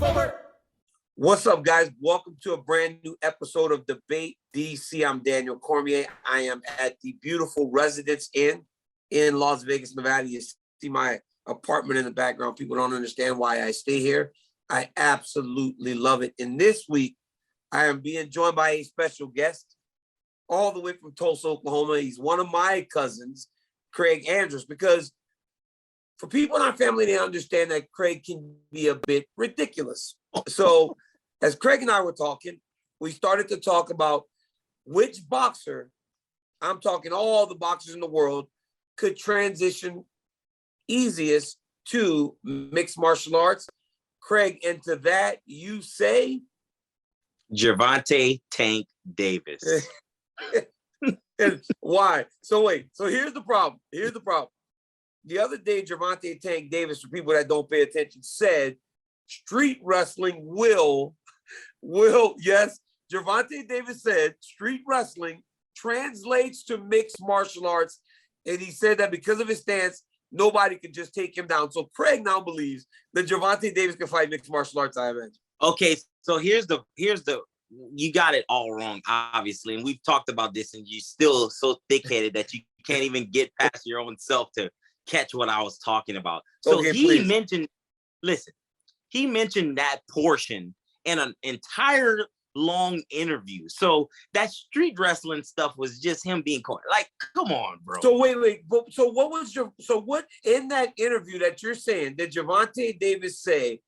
Vover. What's up, guys? Welcome to a brand new episode of Debate DC. I'm Daniel Cormier. I am at the beautiful Residence Inn in Las Vegas, Nevada. You see my apartment in the background. People don't understand why I stay here. I absolutely love it. And this week, I am being joined by a special guest all the way from Tulsa, Oklahoma. He's one of my cousins, Craig Andrews, because for people in our family, they understand that Craig can be a bit ridiculous. So as Craig and I were talking, we started to talk about which boxer, I'm talking all the boxers in the world, could transition easiest to mixed martial arts. Craig, and to that, you say? Gervonta Tank Davis. Why? So wait, so here's the problem. The other day, Gervonta Tank Davis, for people that don't pay attention, said street wrestling will, yes, Gervonta Davis said street wrestling translates to mixed martial arts. And he said that because of his stance, nobody could just take him down. So Craig now believes that Gervonta Davis can fight mixed martial arts, I imagine. Okay, so here's the you got it all wrong, obviously. And we've talked about this, and you're still so thick-headed that you can't even get past your own self to catch what I was talking about. So okay, he mentioned that portion in an entire long interview. So that street wrestling stuff was just him being caught. Like, come on, bro. So wait. So what in that interview that you're saying did Gervonta Davis say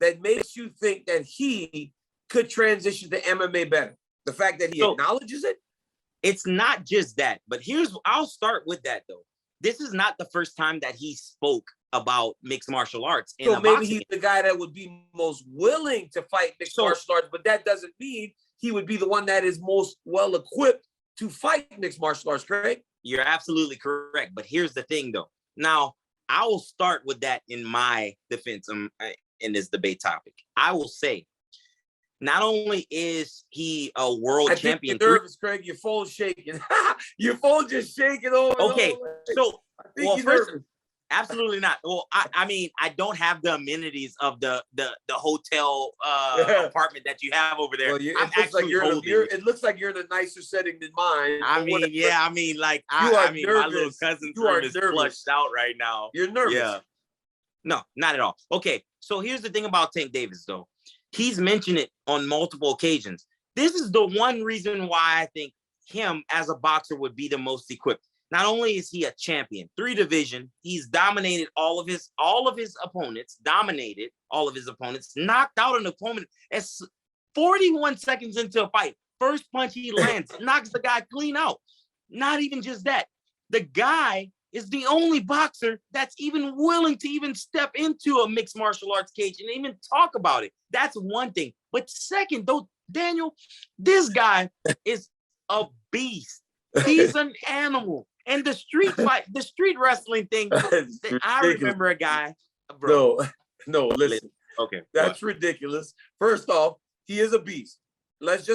that makes you think that he could transition to MMA better? The fact that he acknowledges it? It's not just that, but I'll start with that though. This is not the first time that he spoke about mixed martial arts. So maybe he's the guy that would be most willing to fight mixed martial arts, but that doesn't mean he would be the one that is most well equipped to fight mixed martial arts, Craig. You're absolutely correct. But here's the thing though. Now, I will start with that in my defense in this debate topic. I will say, not only is he a world champion. You're nervous, Craig. Your phone's shaking. Your phone just shaking over. Okay, so first, absolutely not. Well, I mean, I don't have the amenities of the hotel apartment that you have over there. Well, it looks like you're in a nicer setting than mine. My little cousin's room is flushed out right now. You're nervous. Yeah. No, not at all. Okay, so here's the thing about Tank Davis, though. He's mentioned it on multiple occasions. This is the one reason why I think him as a boxer would be the most equipped. Not only is he a champion, 3 division, he's dominated all of his opponents, knocked out an opponent as 41 seconds into a fight. First punch he lands, knocks the guy clean out. Not even just that. The guy is the only boxer that's even willing to even step into a mixed martial arts cage and even talk about it. That's one thing. But second, though, Daniel, this guy is a beast. He's an animal. And the street wrestling thing, I remember a guy. Bro. No, listen. Okay. That's ridiculous. First off, he is a beast. Let's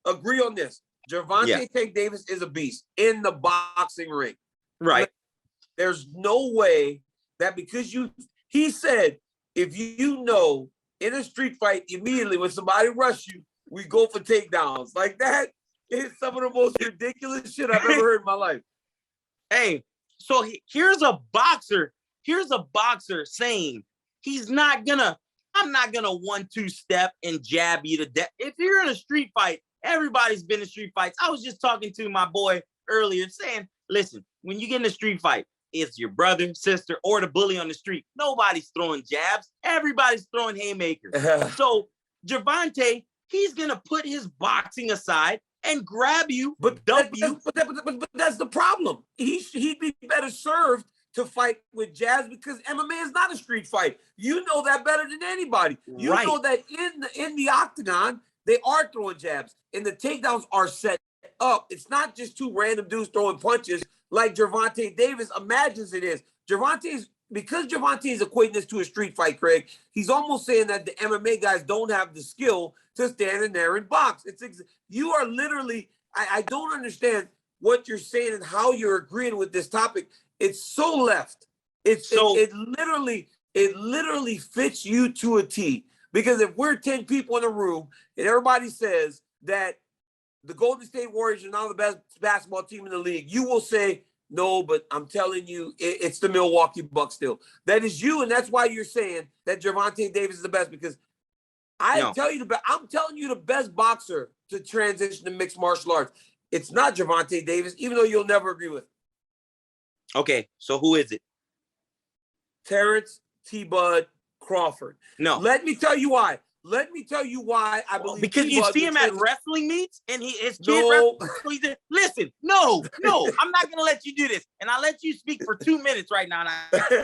agree on this. Gervonta Tank Davis is a beast in the boxing ring. Right. There's no way that because he said, if you know in a street fight, immediately when somebody rushes you, we go for takedowns. Like that is some of the most ridiculous shit I've ever heard in my life. Hey, so here's a boxer saying I'm not gonna 1-2 step and jab you to death. If you're in a street fight, everybody's been in street fights. I was just talking to my boy earlier saying, listen, when you get in a street fight, it's your brother, sister, or the bully on the street. Nobody's throwing jabs. Everybody's throwing haymakers. So Gervonta, he's going to put his boxing aside and grab you, dump you. But that's the problem. He'd be better served to fight with jabs because MMA is not a street fight. You know that better than anybody. You know that in the Octagon, they are throwing jabs and the takedowns are set up. It's not just 2 random dudes throwing punches like Gervonta Davis imagines it is. Because Gervonta is equating this to a street fight, Craig, he's almost saying that the MMA guys don't have the skill to stand in there and box. You are literally, I don't understand what you're saying and how you're agreeing with this topic. It's so left. It literally fits you to a T Because if we're 10 people in a room and everybody says that the Golden State Warriors are now the best basketball team in the league, you will say, no, but I'm telling you, it's the Milwaukee Bucks still. That is you, and that's why you're saying that Gervonta Davis is the best, because I'm telling you the best boxer to transition to mixed martial arts. It's not Gervonta Davis, even though you'll never agree with it. Okay, so who is it? Terrence T-Bud Crawford. No. Let me tell you why. I believe because you see him at wrestling meets and his kid wrestling. Listen, no, I'm not gonna let you do this, and I let you speak for 2 minutes right now. And I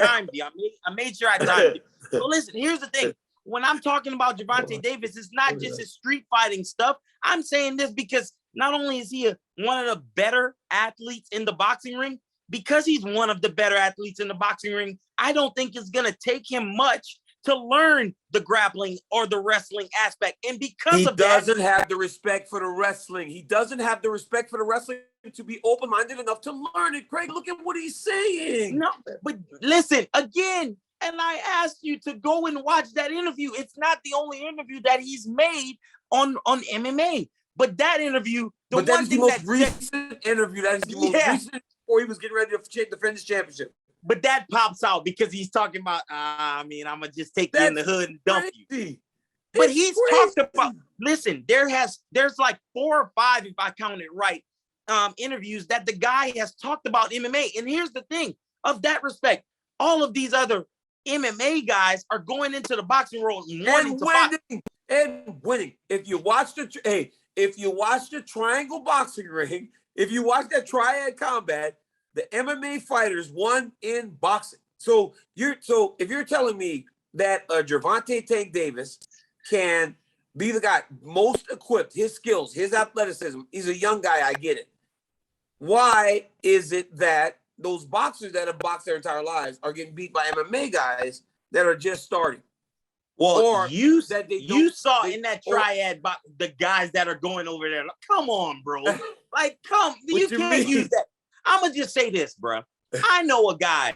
timed you. I made sure I timed you. So listen, here's the thing. When I'm talking about Gervonta Davis, it's not just his street fighting stuff. I'm saying this because not only is he one of the better athletes in the boxing ring, because he's one of the better athletes in the boxing ring, I don't think it's gonna take him much to learn the grappling or the wrestling aspect. And because of that, he doesn't have the respect for the wrestling. He doesn't have the respect for the wrestling to be open-minded enough to learn it. Craig, look at what he's saying. No, but listen, again, and I asked you to go and watch that interview. It's not the only interview that he's made on MMA. But that interview, that is the most recent interview. That is the most recent before he was getting ready to defend his championship. But that pops out because he's talking about, I'm going to just take you in the hood and dump you. But he's talked about, listen, there's like 4 or 5, if I count it right, interviews that the guy has talked about MMA. And here's the thing, of that respect, all of these other MMA guys are going into the boxing world and winning. If you watch the triangle boxing ring, if you watch that triad combat, the MMA fighters won in boxing. So if you're telling me that Gervonta Tank Davis can be the guy most equipped, his skills, his athleticism, he's a young guy, I get it. Why is it that those boxers that have boxed their entire lives are getting beat by MMA guys that are just starting? Well, you saw in that triad the guys that are going over there. Like, come on, bro. Like, you can't use that. I'm going to just say this, bro. I know a guy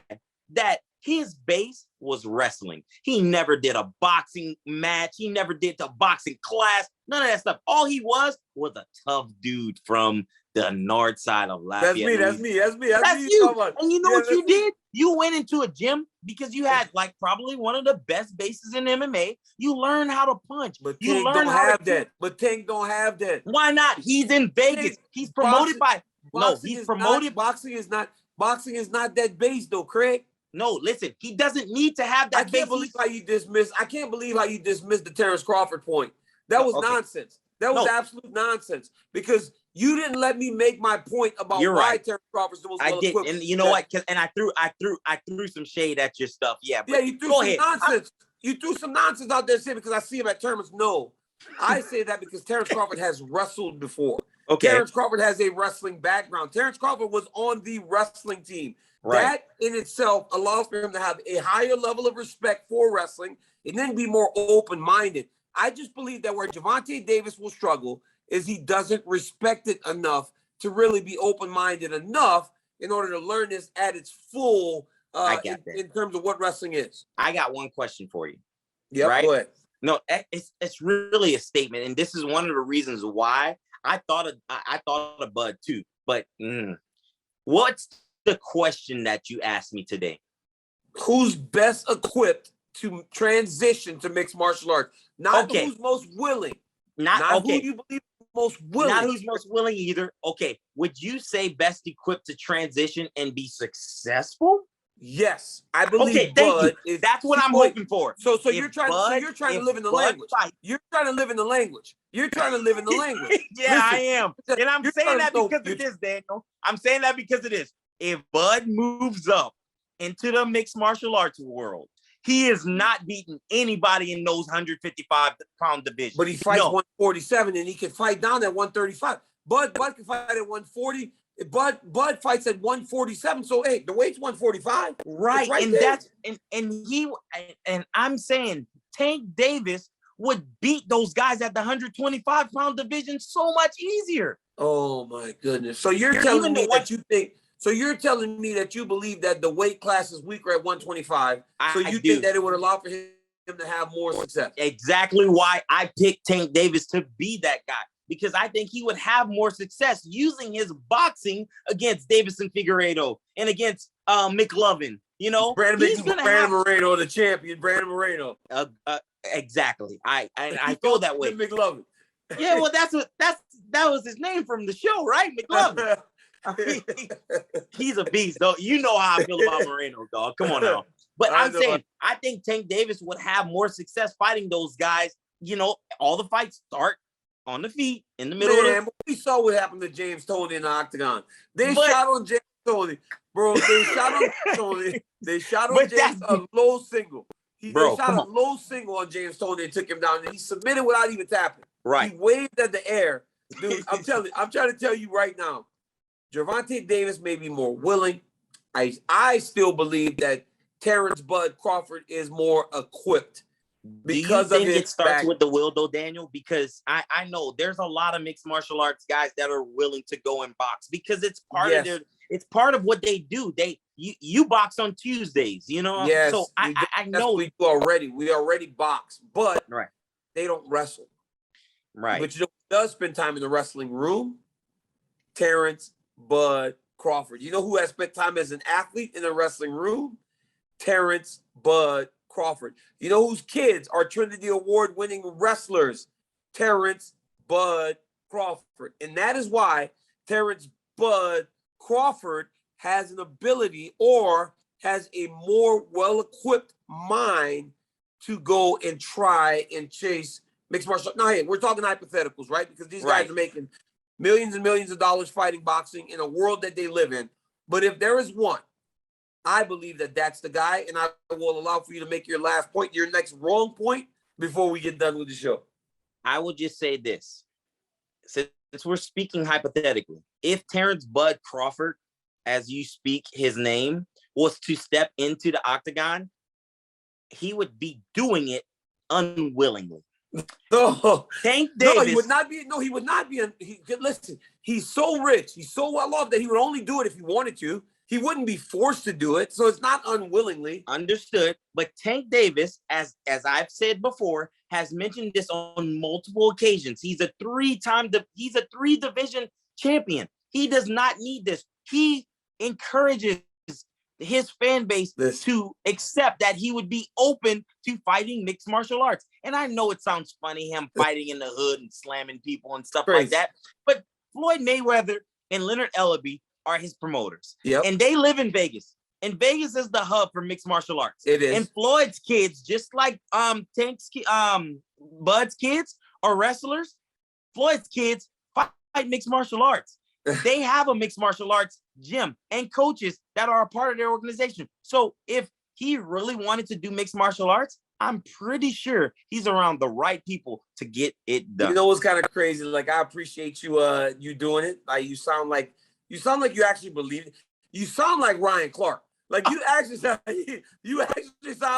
that his base was wrestling. He never did a boxing match. He never did a boxing class. None of that stuff. All he was a tough dude from the north side of Lafayette. That's me. That's you. And you know what you did? You went into a gym because you had like probably one of the best bases in MMA. You learn how to punch. But Tank don't have that. But Tank don't have that. Why not? He's in Vegas. He's promoted by... Boxing is not that base though, Craig. No, listen, he doesn't need to have that. I can't believe how you dismissed the Terrence Crawford point. That was nonsense. That was absolute nonsense because you didn't let me make my point about why Terrence Crawford's the most well-equipped. I did, and you know what? And I threw some shade at your stuff. Yeah, you threw some nonsense. You threw some nonsense out there saying because I see him at tournaments. No, I say that because Terrence Crawford has wrestled before. Okay. Terrence Crawford has a wrestling background. Terrence Crawford was on the wrestling team. Right. That in itself allows for him to have a higher level of respect for wrestling and then be more open-minded. I just believe that where Gervonta Davis will struggle is he doesn't respect it enough to really be open-minded enough in order to learn this at its full in terms of what wrestling is. I got one question for you. Yeah, right? Go ahead. No, it's really a statement, and this is one of the reasons why I thought of Bud too. But what's the question that you asked me today? Who's best equipped to transition to mixed martial arts? Not who's most willing. Not who you believe is most willing. Not who's most willing either. Okay. Would you say best equipped to transition and be successful? Yes, I believe. Okay, thank you. That's what I'm hoping for. So you're trying to live in the language. You're trying to live in the language. You're trying to live in the language. Yeah, listen, I am. And I'm saying that because of this, Daniel. I'm saying that because of this. If Bud moves up into the mixed martial arts world, he is not beating anybody in those 155-pound divisions. But he fights 147 and he can fight down at 135. Bud can fight at 140. Bud fights at 147. So hey, the weight's 145. Right. And there. That's and I'm saying Tank Davis would beat those guys at the 125-pound division so much easier. Oh my goodness. So you're telling me that you think you're telling me that you believe that the weight class is weaker at 125. So you think that it would allow for him him to have more success. Exactly why I picked Tank Davis to be that guy, because I think he would have more success using his boxing against Davison Figueiredo and against McLovin. You know, Brandon Moreno, the champion, Brandon Moreno. Exactly. I feel that way. McLovin. Yeah, well, that was his name from the show, right? McLovin. He's a beast, though. You know how I feel about Moreno, dog. Come on now. But I'm saying, I think Tank Davis would have more success fighting those guys. You know, all the fights start on the feet in the middle. Man, we saw what happened to James Toney in the Octagon. Shot on James Toney, bro. They shot on Toney. They shot on James a low single. They shot a low single on James Toney and took him down. And he submitted without even tapping. Right. He waved at the air. Dude, I'm trying to tell you right now, Gervonta Davis may be more willing. I still believe that Terrence Bud Crawford is more equipped because Do you think of it starts with the will, though, Daniel? Because I know there's a lot of mixed martial arts guys that are willing to go and box because it's part of their. It's part of what they do. You box on Tuesdays, you know. Yes, so I know we do already. We already box, but they don't wrestle. Right. But you know who does spend time in the wrestling room? Terrence Bud Crawford. You know who has spent time as an athlete in the wrestling room? Terrence Bud Crawford. You know whose kids are Trinity Award-winning wrestlers? Terrence Bud Crawford. And that is why Terrence Bud Crawford has an ability or has a more well-equipped mind to go and try and chase mixed martial arts. Now, hey, we're talking hypotheticals, right? Because these guys are making millions and millions of dollars fighting boxing in a world that they live in. But if there is one, I believe that that's the guy, and I will allow for you to make your last point, your next wrong point, before we get done with the show. I will just say this. Since we're speaking hypothetically, if Terrence Bud Crawford, as you speak his name, was to step into the octagon, he would be doing it unwillingly. No, Tank Davis. No, he would not be. No, he would not be. Listen, he's so rich. He's so well off that he would only do it if he wanted to. He wouldn't be forced to do it. So it's not unwillingly. Understood. But Tank Davis, as I've said before, has mentioned this on multiple occasions. He's a three division champion. He does not need this. He encourages his fan base to accept that he would be open to fighting mixed martial arts. And I know it sounds funny, him fighting in the hood and slamming people and stuff like that. But Floyd Mayweather and Leonard Ellaby are his promoters. And they live in Vegas. And Vegas is the hub for mixed martial arts. It is. And Floyd's kids, just like Tank's Bud's kids are wrestlers, Floyd's kids fight mixed martial arts. They have a mixed martial arts gym and coaches that are a part of their organization. So if he really wanted to do mixed martial arts, I'm pretty sure he's around the right people to get it done. You know what's kind of crazy? Like, I appreciate you doing it. Like, you sound like you actually believe it. You sound like Ryan Clark. Like, you actually sound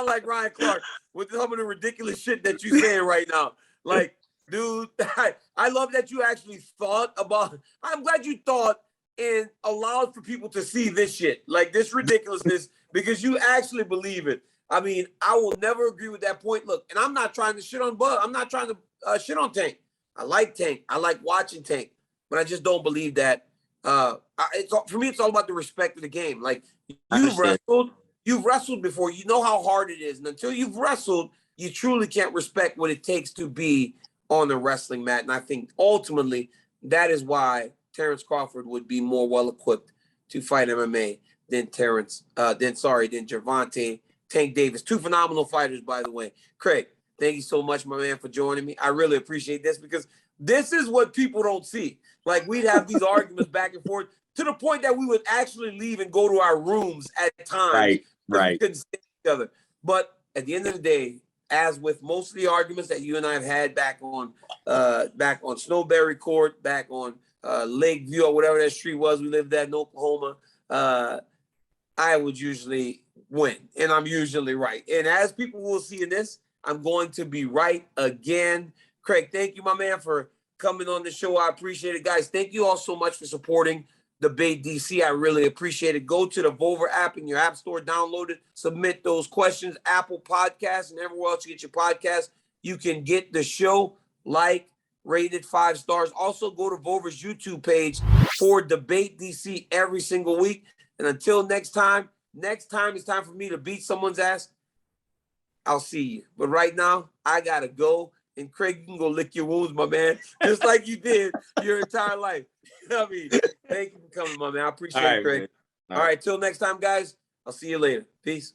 like Ryan Clark with some of the ridiculous shit that you're saying right now. Like, dude, I love that you actually thought about. I'm glad you thought and allowed for people to see this shit, like this ridiculousness, because you actually believe it. I mean, I will never agree with that point. Look, and I'm not trying to shit on Bud. I'm not trying to shit on Tank. I like Tank. I like watching Tank, but I just don't believe that. For me, it's all about the respect of the game. Like, you've wrestled before. You know how hard it is, and until you've wrestled, you truly can't respect what it takes to be on the wrestling mat. And I think ultimately that is why Terrence Crawford would be more well-equipped to fight MMA than Gervonta Tank Davis. Two phenomenal fighters, by the way. Craig, thank you so much, my man, for joining me. I really appreciate this, because this is what people don't see. Like, we'd have these arguments back and forth to the point that we would actually leave and go to our rooms at times. Right. We couldn't stand each other. But at the end of the day, as with most of the arguments that you and I have had back on Snowberry Court, back on Lakeview, or whatever that street was we lived at in Oklahoma, I would usually win, and I'm usually right. And as people will see in this, I'm going to be right again. Craig, thank you, my man, for coming on the show. I appreciate it. Guys, thank you all so much for supporting Debate DC. I really appreciate it. Go to the Vover app in your app store, download it, submit those questions, Apple Podcasts, and everywhere else you get your podcast. You can get the show rated 5 stars. Also, go to Vover's YouTube page for Debate DC every single week. And until next time it's time for me to beat someone's ass. I'll see you. But right now, I got to go. And Craig, you can go lick your wounds, my man, just like you did your entire life. You know what I mean? Thank you for coming, my man. I appreciate it, Craig. All right, till next time, guys. I'll see you later. Peace.